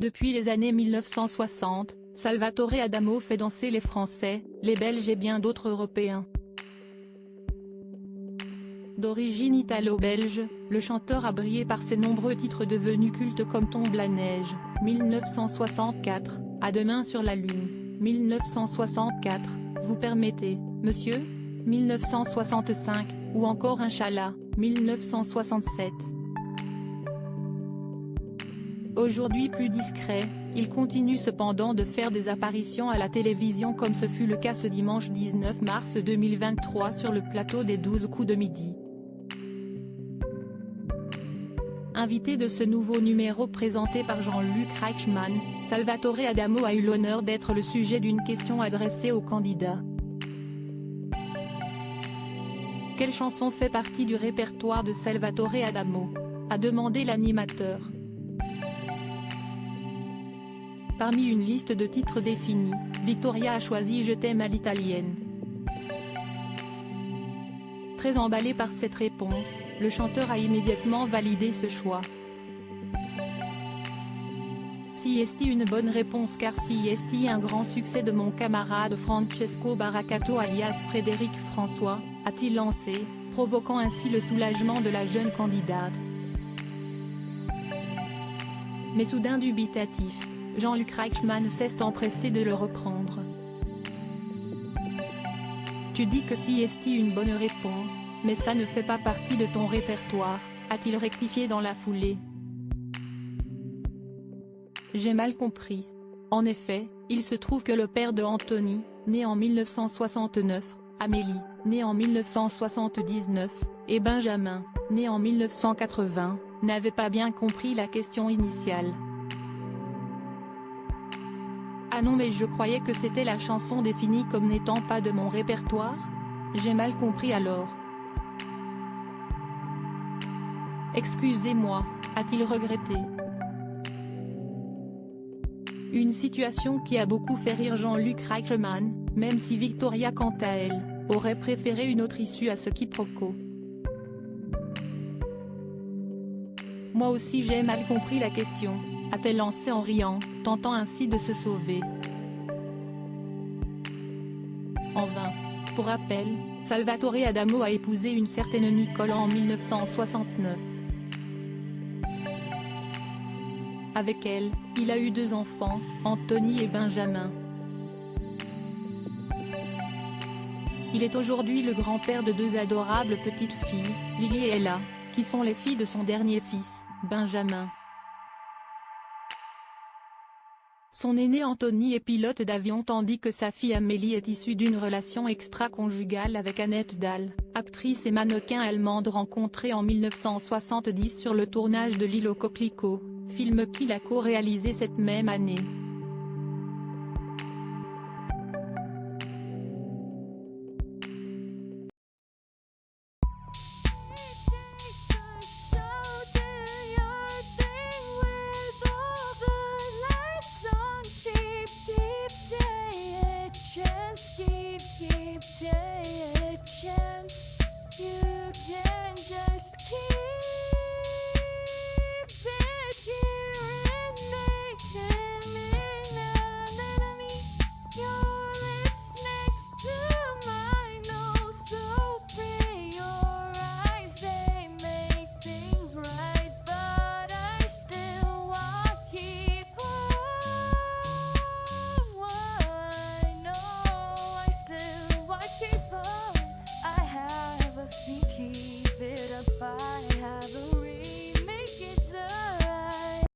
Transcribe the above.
Depuis les années 1960, Salvatore Adamo fait danser les Français, les Belges et bien d'autres Européens. D'origine italo-belge, le chanteur a brillé par ses nombreux titres devenus cultes comme Tombe la neige, 1964, À demain sur la lune, 1964, Vous permettez, monsieur, 1965, ou encore Inch'Allah, 1967. Aujourd'hui plus discret, il continue cependant de faire des apparitions à la télévision comme ce fut le cas ce dimanche 19 mars 2023 sur le plateau des 12 coups de midi. Invité de ce nouveau numéro présenté par Jean-Luc Reichmann, Salvatore Adamo a eu l'honneur d'être le sujet d'une question adressée au candidat. Quelle chanson fait partie du répertoire de Salvatore Adamo ? A demandé l'animateur. Parmi une liste de titres définis, Victoria a choisi Je t'aime à l'italienne. Très emballé par cette réponse, le chanteur a immédiatement validé ce choix. Si est une bonne réponse car si est un grand succès de mon camarade Francesco Baracato alias Frédéric François, a-t-il lancé, provoquant ainsi le soulagement de la jeune candidate. Mais soudain dubitatif, Jean-Luc Reichmann s'est empressé de le reprendre. Tu dis que si est une bonne réponse, mais ça ne fait pas partie de ton répertoire, a-t-il rectifié dans la foulée. J'ai mal compris. En effet, il se trouve que le père de Anthony, né en 1969, Amélie, née en 1979, et Benjamin, né en 1980, n'avaient pas bien compris la question initiale. Ah non mais je croyais que c'était la chanson définie comme n'étant pas de mon répertoire ? J'ai mal compris alors. Excusez-moi, a-t-il regretté. Une situation qui a beaucoup fait rire Jean-Luc Reichmann, même si Victoria quant à elle, aurait préféré une autre issue à ce quiproquo. Moi aussi j'ai mal compris la question, a-t-elle lancé en riant, tentant ainsi de se sauver. En vain. Pour rappel, Salvatore Adamo a épousé une certaine Nicole en 1969. Avec elle, il a eu 2 enfants, Anthony et Benjamin. Il est aujourd'hui le grand-père de 2 adorables petites filles, Lily et Ella, qui sont les filles de son dernier fils, Benjamin. Son aîné Anthony est pilote d'avion tandis que sa fille Amélie est issue d'une relation extra-conjugale avec Annette Dahl, actrice et mannequin allemande rencontrée en 1970 sur le tournage de L'île aux coquelicots, film qu'il a co-réalisé cette même année.